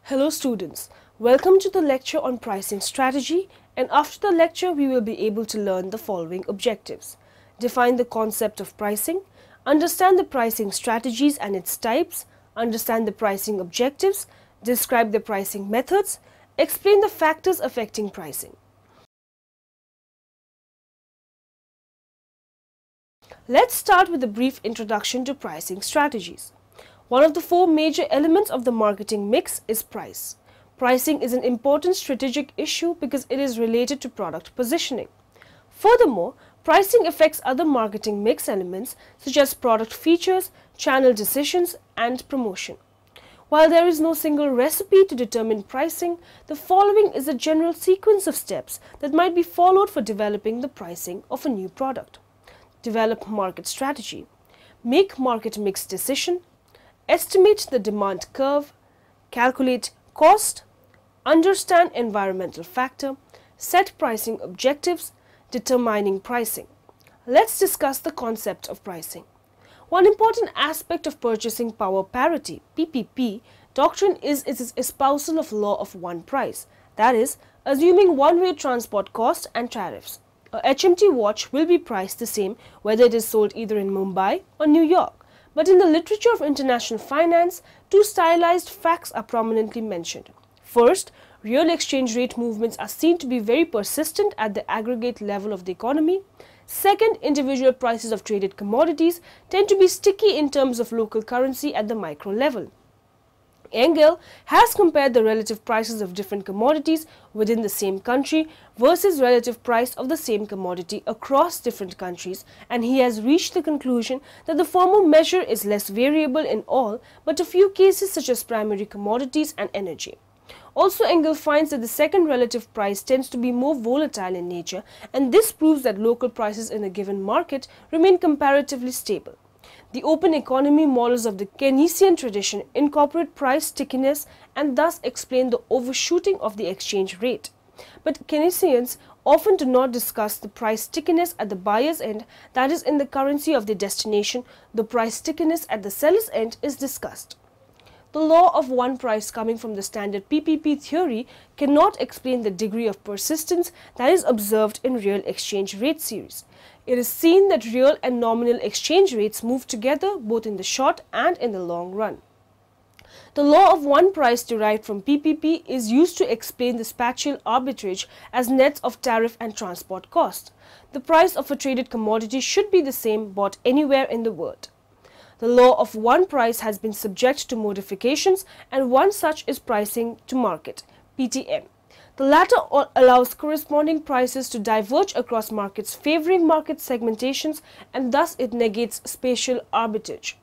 Hello students, welcome to the lecture on pricing strategy, and after the lecture we will be able to learn the following objectives. Define the concept of pricing, understand the pricing strategies and its types, understand the pricing objectives, describe the pricing methods, explain the factors affecting pricing. Let's start with a brief introduction to pricing strategies. One of the four major elements of the marketing mix is price. Pricing is an important strategic issue because it is related to product positioning. Furthermore, pricing affects other marketing mix elements such as product features, channel decisions, and promotion. While there is no single recipe to determine pricing, the following is a general sequence of steps that might be followed for developing the pricing of a new product. Develop market strategy. Make market mix decision. Estimate the demand curve, calculate cost, understand environmental factor, set pricing objectives, determining pricing. Let's discuss the concept of pricing. One important aspect of purchasing power parity (PPP) doctrine is its espousal of law of one price, that is, assuming one-way transport cost and tariffs. A HMT watch will be priced the same whether it is sold either in Mumbai or New York. But in the literature of international finance, two stylized facts are prominently mentioned. First, real exchange rate movements are seen to be very persistent at the aggregate level of the economy. Second, individual prices of traded commodities tend to be sticky in terms of local currency at the micro level. Engel has compared the relative prices of different commodities within the same country versus relative price of the same commodity across different countries, and he has reached the conclusion that the former measure is less variable in all but a few cases such as primary commodities and energy. Also, Engel finds that the second relative price tends to be more volatile in nature, and this proves that local prices in a given market remain comparatively stable. The open economy models of the Keynesian tradition incorporate price stickiness and thus explain the overshooting of the exchange rate. But Keynesians often do not discuss the price stickiness at the buyer's end, that is, in the currency of their destination. The price stickiness at the seller's end is discussed. The law of one price coming from the standard PPP theory cannot explain the degree of persistence that is observed in real exchange rate series. It is seen that real and nominal exchange rates move together both in the short and in the long run. The law of one price derived from PPP is used to explain the spatial arbitrage as nets of tariff and transport cost. The price of a traded commodity should be the same bought anywhere in the world. The law of one price has been subject to modifications, and one such is pricing to market (PTM). The latter allows corresponding prices to diverge across markets, favoring market segmentations, and thus it negates spatial arbitrage.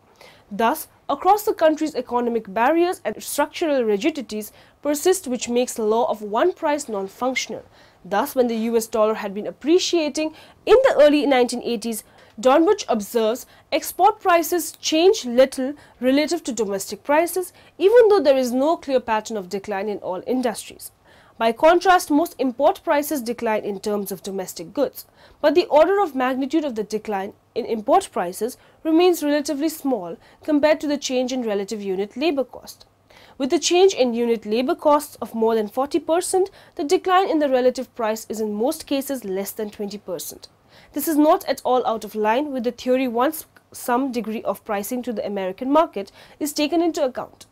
Thus, across the country's economic barriers and structural rigidities persist, which makes the law of one price non-functional. Thus, when the US dollar had been appreciating in the early 1980s, Dornbusch observes export prices change little relative to domestic prices, even though there is no clear pattern of decline in all industries. By contrast, most import prices decline in terms of domestic goods, but the order of magnitude of the decline in import prices remains relatively small compared to the change in relative unit labor cost. With the change in unit labor costs of more than 40%, the decline in the relative price is in most cases less than 20%. This is not at all out of line with the theory once some degree of pricing to the American market is taken into account.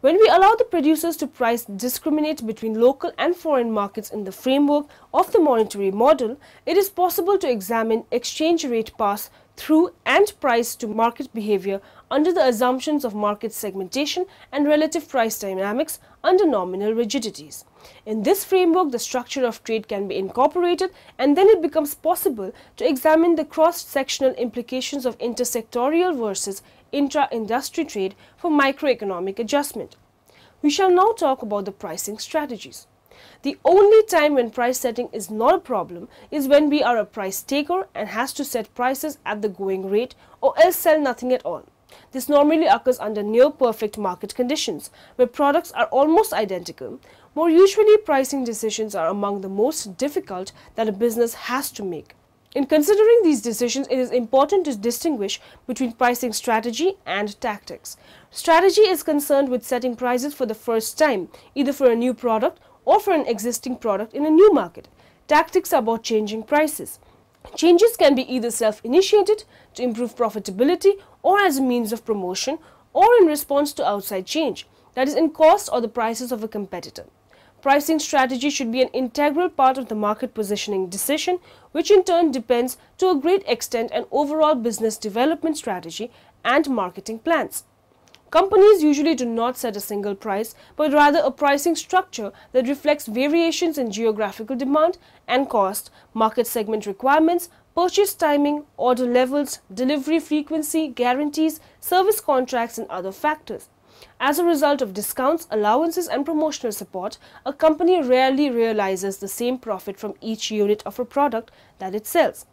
When we allow the producers to price discriminate between local and foreign markets in the framework of the monetary model, it is possible to examine exchange rate pass-through and price to market behavior under the assumptions of market segmentation and relative price dynamics under nominal rigidities. In this framework, the structure of trade can be incorporated, and then it becomes possible to examine the cross-sectional implications of intersectorial versus intra-industry trade for microeconomic adjustment. We shall now talk about the pricing strategies. The only time when price setting is not a problem is when we are a price taker and has to set prices at the going rate or else sell nothing at all. This normally occurs under near-perfect market conditions, where products are almost identical. More usually, pricing decisions are among the most difficult that a business has to make. In considering these decisions, it is important to distinguish between pricing strategy and tactics. Strategy is concerned with setting prices for the first time, either for a new product or for an existing product in a new market. Tactics are about changing prices. Changes can be either self-initiated to improve profitability or as a means of promotion or in response to outside change, that is in cost or the prices of a competitor. Pricing strategy should be an integral part of the market positioning decision, which in turn depends to a great extent on overall business development strategy and marketing plans. Companies usually do not set a single price, but rather a pricing structure that reflects variations in geographical demand and cost, market segment requirements, purchase timing, order levels, delivery frequency, guarantees, service contracts, and other factors. As a result of discounts, allowances, and promotional support, a company rarely realizes the same profit from each unit of a product that it sells.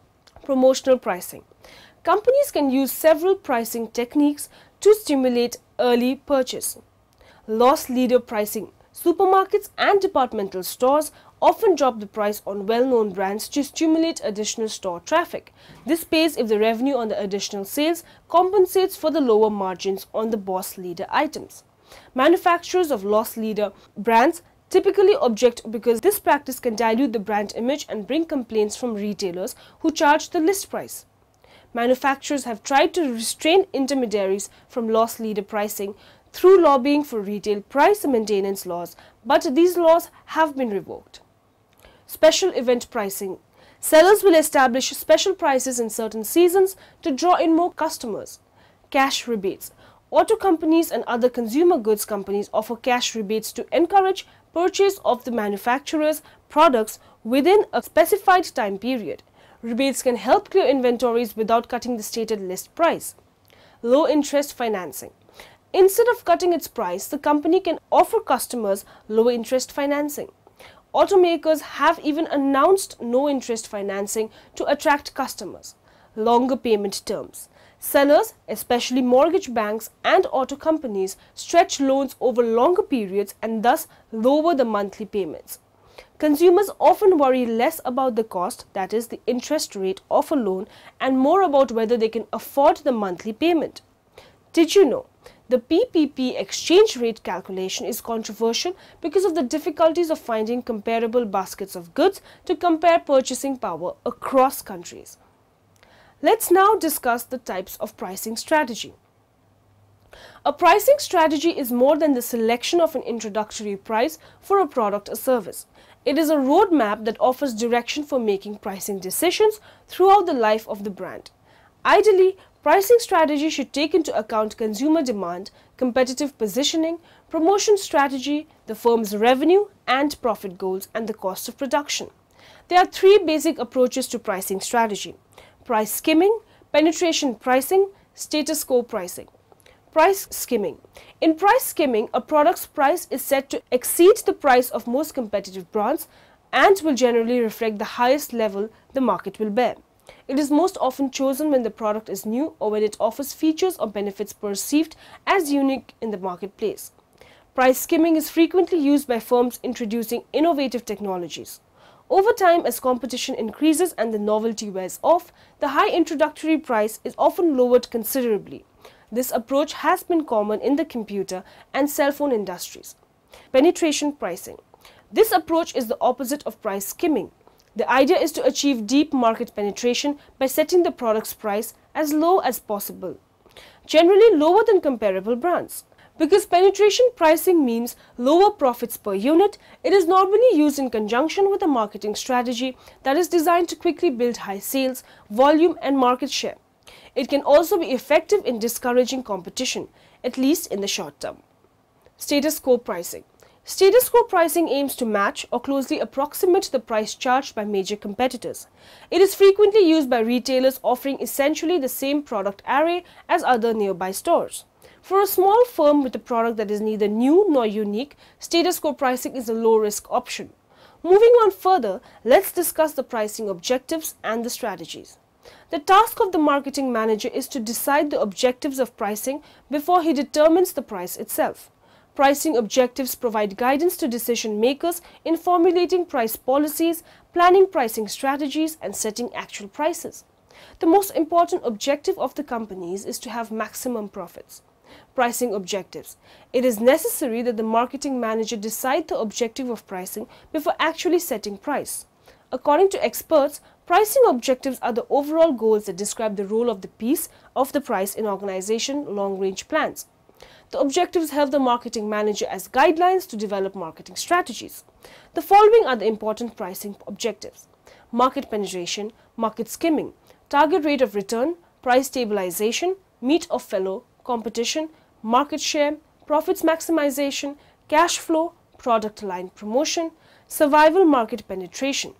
Promotional pricing. Companies can use several pricing techniques to stimulate early purchase. Loss leader pricing. Supermarkets and departmental stores often drop the price on well-known brands to stimulate additional store traffic. This pays if the revenue on the additional sales compensates for the lower margins on the boss leader items. Manufacturers of loss leader brands typically object because this practice can dilute the brand image and bring complaints from retailers who charge the list price. Manufacturers have tried to restrain intermediaries from loss leader pricing through lobbying for retail price maintenance laws, but these laws have been revoked. Special event pricing. Sellers will establish special prices in certain seasons to draw in more customers. Cash rebates. Auto companies and other consumer goods companies offer cash rebates to encourage purchase of the manufacturer's products within a specified time period. Rebates can help clear inventories without cutting the stated list price. Low interest financing. Instead of cutting its price, the company can offer customers low interest financing. Automakers have even announced no interest financing to attract customers. Longer payment terms. Sellers, especially mortgage banks and auto companies, stretch loans over longer periods and thus lower the monthly payments. Consumers often worry less about the cost, that is, the interest rate of a loan, and more about whether they can afford the monthly payment. Did you know? The PPP exchange rate calculation is controversial because of the difficulties of finding comparable baskets of goods to compare purchasing power across countries. Let's now discuss the types of pricing strategy. A pricing strategy is more than the selection of an introductory price for a product or service. It is a roadmap that offers direction for making pricing decisions throughout the life of the brand. Ideally, pricing strategy should take into account consumer demand, competitive positioning, promotion strategy, the firm's revenue and profit goals, and the cost of production. There are three basic approaches to pricing strategy: price skimming, penetration pricing, status quo pricing. Price skimming. In price skimming, a product's price is set to exceed the price of most competitive brands and will generally reflect the highest level the market will bear. It is most often chosen when the product is new or when it offers features or benefits perceived as unique in the marketplace. Price skimming is frequently used by firms introducing innovative technologies. Over time, as competition increases and the novelty wears off, the high introductory price is often lowered considerably. This approach has been common in the computer and cell phone industries. Penetration pricing. This approach is the opposite of price skimming. The idea is to achieve deep market penetration by setting the product's price as low as possible, generally lower than comparable brands. Because penetration pricing means lower profits per unit, it is normally used in conjunction with a marketing strategy that is designed to quickly build high sales, volume, and market share. It can also be effective in discouraging competition, at least in the short term. Status quo pricing. Status quo pricing aims to match or closely approximate the price charged by major competitors. It is frequently used by retailers offering essentially the same product array as other nearby stores. For a small firm with a product that is neither new nor unique, status quo pricing is a low-risk option. Moving on further, let's discuss the pricing objectives and the strategies. The task of the marketing manager is to decide the objectives of pricing before he determines the price itself. Pricing objectives provide guidance to decision makers in formulating price policies, planning pricing strategies, and setting actual prices. The most important objective of the companies is to have maximum profits. Pricing objectives. It is necessary that the marketing manager decide the objective of pricing before actually setting price. According to experts, pricing objectives are the overall goals that describe the role of the piece of the price in organization long-range plans. The objectives help the marketing manager as guidelines to develop marketing strategies. The following are the important pricing objectives: market penetration, market skimming, target rate of return, price stabilization, meet of fellow competition, market share, profits maximization, cash flow, product line promotion, survival market penetration.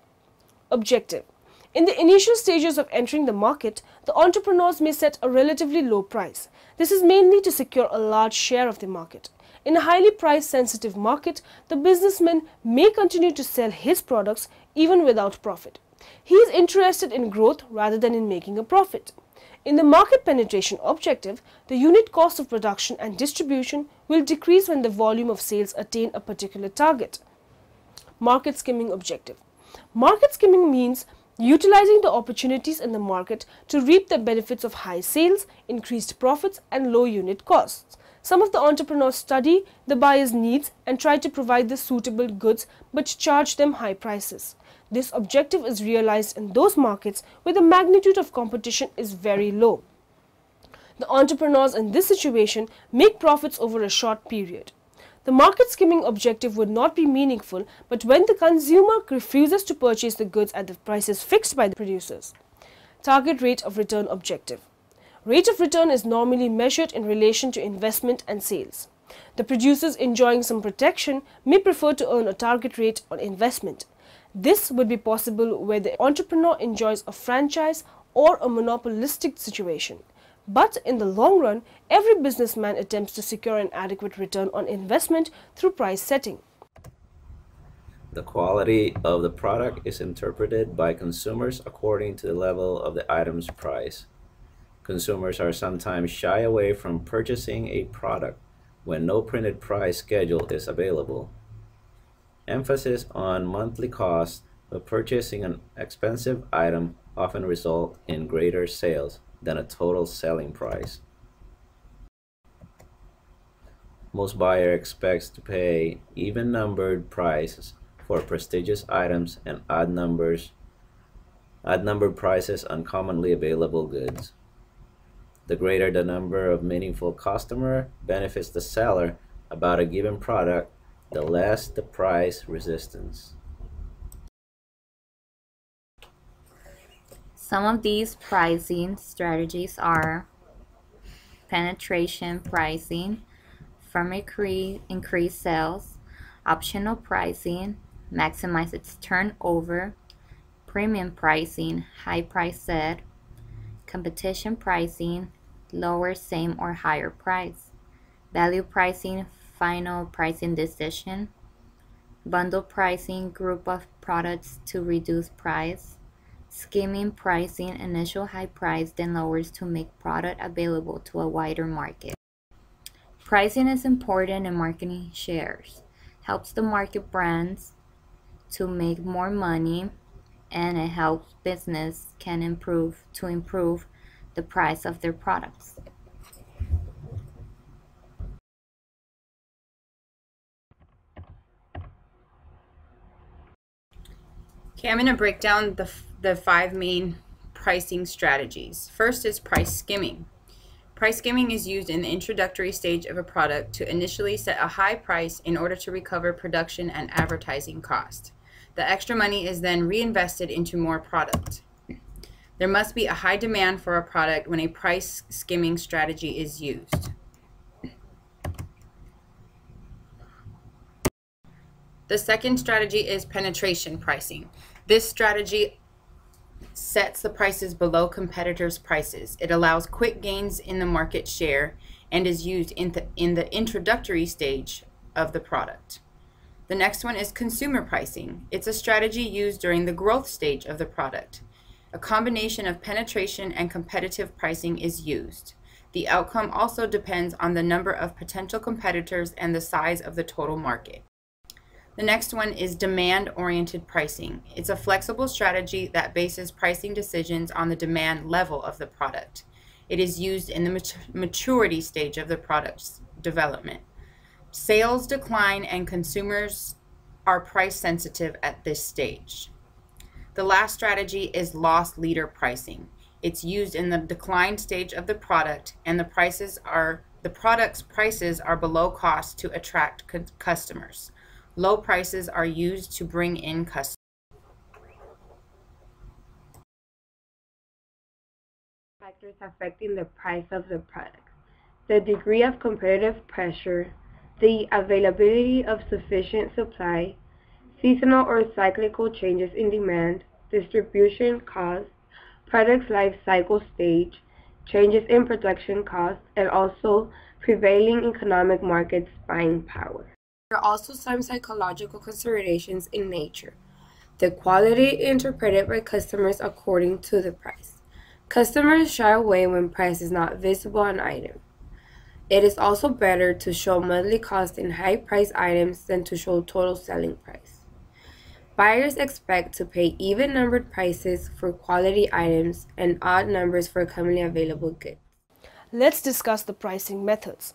Objective. In the initial stages of entering the market, the entrepreneurs may set a relatively low price. This is mainly to secure a large share of the market. In a highly price-sensitive market, the businessman may continue to sell his products even without profit. He is interested in growth rather than in making a profit. In the market penetration objective, the unit cost of production and distribution will decrease when the volume of sales attain a particular target. Market skimming objective. Market skimming means utilizing the opportunities in the market to reap the benefits of high sales, increased profits, and low unit costs. Some of the entrepreneurs study the buyer's needs and try to provide the suitable goods but charge them high prices. This objective is realized in those markets where the magnitude of competition is very low. The entrepreneurs in this situation make profits over a short period. The market skimming objective would not be meaningful but when the consumer refuses to purchase the goods at the prices fixed by the producers. Target rate of return objective. Rate of return is normally measured in relation to investment and sales. The producers enjoying some protection may prefer to earn a target rate on investment. This would be possible where the entrepreneur enjoys a franchise or a monopolistic situation. But in the long run, every businessman attempts to secure an adequate return on investment through price setting. The quality of the product is interpreted by consumers according to the level of the item's price. Consumers are sometimes shy away from purchasing a product when no printed price schedule is available. Emphasis on monthly costs of purchasing an expensive item often result in greater sales than a total selling price. Most buyer expects to pay even-numbered prices for prestigious items and odd-numbered prices on commonly available goods. The greater the number of meaningful customer benefits the seller about a given product, the less the price resistance. Some of these pricing strategies are penetration pricing, from increased sales, optional pricing, maximize its turnover, premium pricing, high price set, competition pricing, lower same or higher price, value pricing, final pricing decision, bundle pricing, group of products to reduce price, skimming pricing, initial high price then lowers to make product available to a wider market. Pricing is important in marketing shares, helps the market brands to make more money, and it helps business can improve the price of their products. Okay, I'm going to break down the 5 main pricing strategies. First is price skimming. Price skimming is used in the introductory stage of a product to initially set a high price in order to recover production and advertising costs. The extra money is then reinvested into more product. There must be a high demand for a product when a price skimming strategy is used. The second strategy is penetration pricing. This strategy sets the prices below competitors' prices. It allows quick gains in the market share and is used in the introductory stage of the product. The next one is consumer pricing. It's a strategy used during the growth stage of the product. A combination of penetration and competitive pricing is used. The outcome also depends on the number of potential competitors and the size of the total market. The next one is demand-oriented pricing. It's a flexible strategy that bases pricing decisions on the demand level of the product. It is used in the maturity stage of the product's development. Sales decline and consumers are price sensitive at this stage. The last strategy is loss leader pricing. It's used in the decline stage of the product, and the product's prices are below cost to attract customers. Low prices are used to bring in customers. Factors affecting the price of the product: the degree of competitive pressure, the availability of sufficient supply, seasonal or cyclical changes in demand, distribution costs, product's life cycle stage, changes in production costs, and also prevailing economic markets' buying power. There are also some psychological considerations in nature. The quality interpreted by customers according to the price. Customers shy away when price is not visible on item. It is also better to show monthly cost in high-priced items than to show total selling price. Buyers expect to pay even-numbered prices for quality items and odd numbers for commonly available goods. Let's discuss the pricing methods.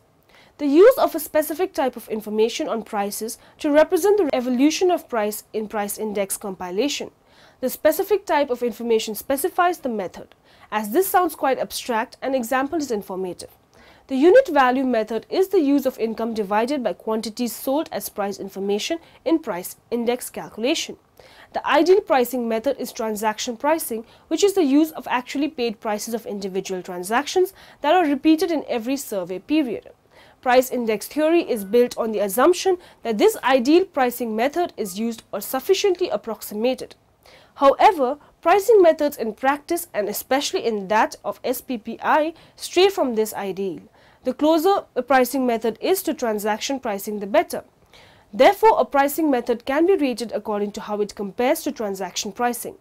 The use of a specific type of information on prices to represent the evolution of price in price index compilation. The specific type of information specifies the method. As this sounds quite abstract, an example is informative. The unit value method is the use of income divided by quantities sold as price information in price index calculation. The ideal pricing method is transaction pricing, which is the use of actually paid prices of individual transactions that are repeated in every survey period. Price index theory is built on the assumption that this ideal pricing method is used or sufficiently approximated. However, pricing methods in practice, and especially in that of SPPI, stray from this ideal. The closer a pricing method is to transaction pricing, the better. Therefore, a pricing method can be rated according to how it compares to transaction pricing.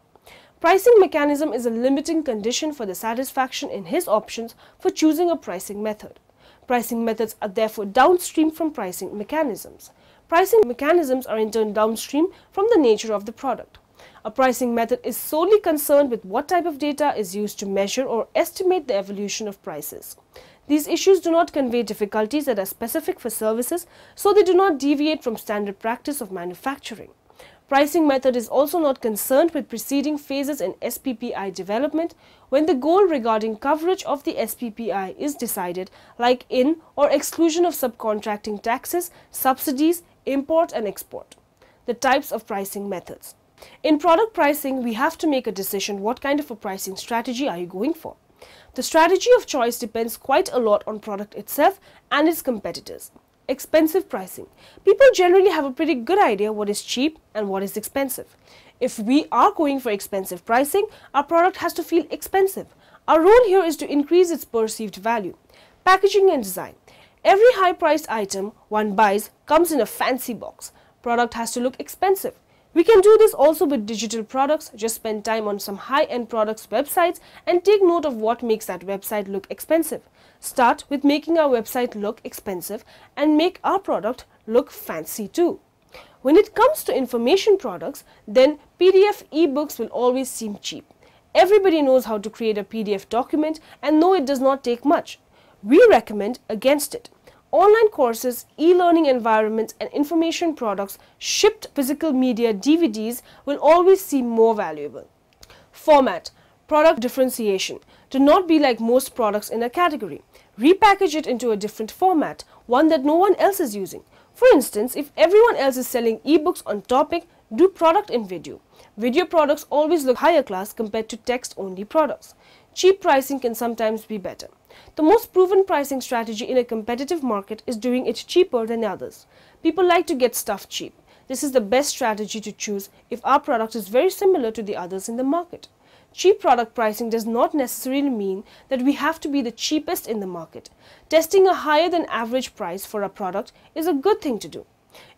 Pricing mechanism is a limiting condition for the satisfaction in his options for choosing a pricing method. Pricing methods are therefore downstream from pricing mechanisms. Pricing mechanisms are in turn downstream from the nature of the product. A pricing method is solely concerned with what type of data is used to measure or estimate the evolution of prices. These issues do not convey difficulties that are specific for services, so they do not deviate from standard practice of manufacturing. Pricing method is also not concerned with preceding phases in SPPI development when the goal regarding coverage of the SPPI is decided, like in or exclusion of subcontracting taxes, subsidies, import and export. The types of pricing methods. In product pricing, we have to make a decision what kind of a pricing strategy are you going for. The strategy of choice depends quite a lot on product itself and its competitors. Expensive pricing. People generally have a pretty good idea what is cheap and what is expensive. If we are going for expensive pricing, our product has to feel expensive. Our role here is to increase its perceived value. Packaging and design. Every high-priced item one buys comes in a fancy box. Product has to look expensive. We can do this also with digital products. Just spend time on some high-end products websites and take note of what makes that website look expensive. Start with making our website look expensive and make our product look fancy too. When it comes to information products, then PDF ebooks will always seem cheap. Everybody knows how to create a PDF document, and no, it does not take much. We recommend against it. Online courses, e-learning environments and information products shipped physical media DVDs will always seem more valuable. Format. Product differentiation. Do not be like most products in a category. Repackage it into a different format, one that no one else is using. For instance, if everyone else is selling ebooks on topic, do product in video. Video products always look higher class compared to text-only products. Cheap pricing can sometimes be better. The most proven pricing strategy in a competitive market is doing it cheaper than others. People like to get stuff cheap. This is the best strategy to choose if our product is very similar to the others in the market. Cheap product pricing does not necessarily mean that we have to be the cheapest in the market. Testing a higher than average price for a product is a good thing to do.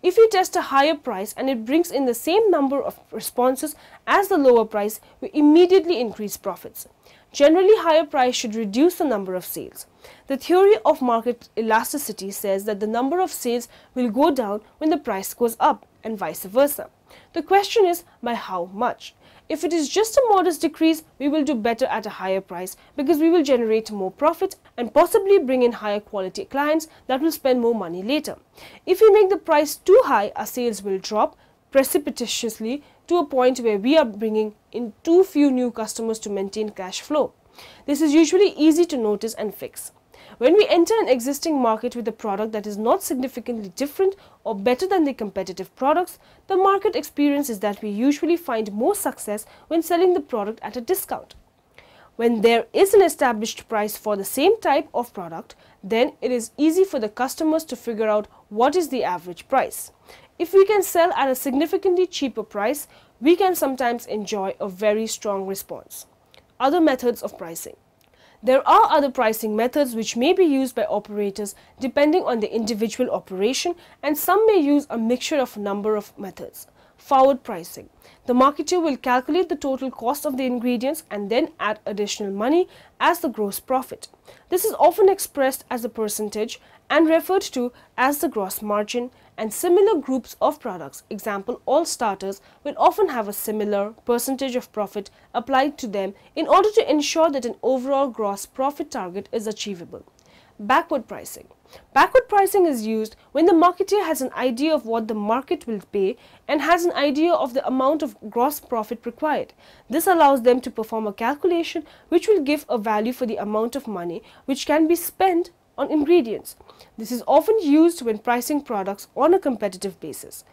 If we test a higher price and it brings in the same number of responses as the lower price, we immediately increase profits. Generally, higher price should reduce the number of sales. The theory of market elasticity says that the number of sales will go down when the price goes up and vice versa. The question is, by how much? If it is just a modest decrease, we will do better at a higher price because we will generate more profit and possibly bring in higher quality clients that will spend more money later. If we make the price too high, our sales will drop precipitously to a point where we are bringing in too few new customers to maintain cash flow. This is usually easy to notice and fix. When we enter an existing market with a product that is not significantly different or better than the competitive products, the market experience is that we usually find more success when selling the product at a discount. When there is an established price for the same type of product, then it is easy for the customers to figure out what is the average price. If we can sell at a significantly cheaper price, we can sometimes enjoy a very strong response. Other methods of pricing. There are other pricing methods which may be used by operators depending on the individual operation, and some may use a mixture of a number of methods. Forward pricing. The marketer will calculate the total cost of the ingredients and then add additional money as the gross profit. This is often expressed as a percentage and referred to as the gross margin, and similar groups of products, example all starters, will often have a similar percentage of profit applied to them in order to ensure that an overall gross profit target is achievable. Backward pricing. Backward pricing is used when the marketer has an idea of what the market will pay and has an idea of the amount of gross profit required. This allows them to perform a calculation which will give a value for the amount of money which can be spent on ingredients. This is often used when pricing products on a competitive basis.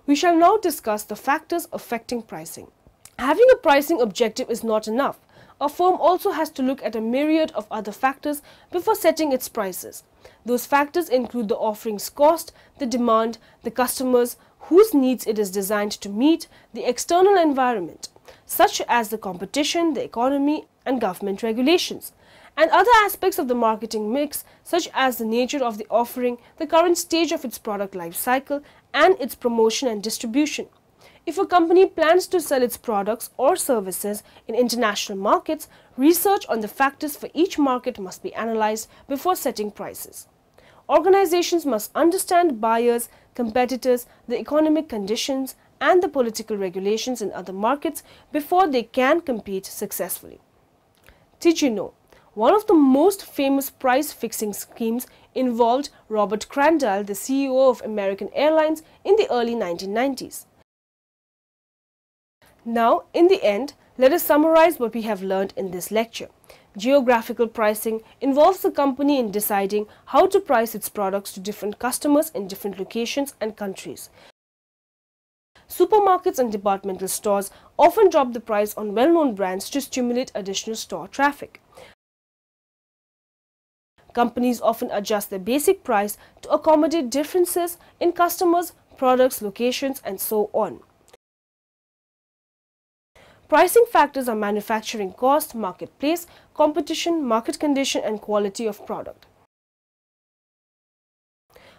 We shall now discuss the factors affecting pricing. Having a pricing objective is not enough. A firm also has to look at a myriad of other factors before setting its prices. Those factors include the offering's cost, the demand, the customers whose needs it is designed to meet, the external environment, such as the competition, the economy, and government regulations, and other aspects of the marketing mix, such as the nature of the offering, the current stage of its product life cycle, and its promotion and distribution. If a company plans to sell its products or services in international markets, research on the factors for each market must be analyzed before setting prices. Organizations must understand buyers, competitors, the economic conditions, and the political regulations in other markets before they can compete successfully. Did you know? One of the most famous price-fixing schemes involved Robert Crandall, the CEO of American Airlines, in the early 1990s. Now, in the end, let us summarize what we have learned in this lecture. Geographical pricing involves the company in deciding how to price its products to different customers in different locations and countries. Supermarkets and departmental stores often drop the price on well-known brands to stimulate additional store traffic. Companies often adjust their basic price to accommodate differences in customers, products, locations, and so on. Pricing factors are manufacturing cost, marketplace, competition, market condition, and quality of product.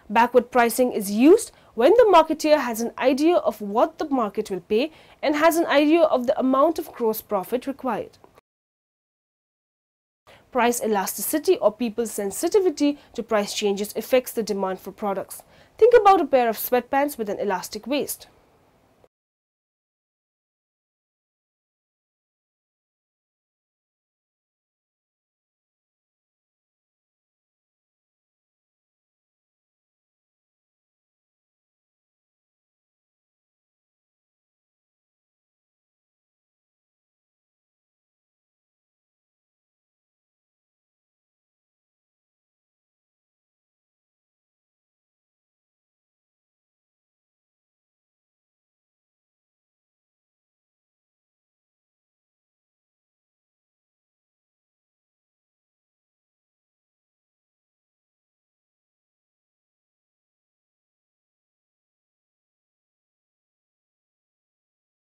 Backward pricing is used when the marketeer has an idea of what the market will pay and has an idea of the amount of gross profit required. Price elasticity or people's sensitivity to price changes affects the demand for products. Think about a pair of sweatpants with an elastic waist.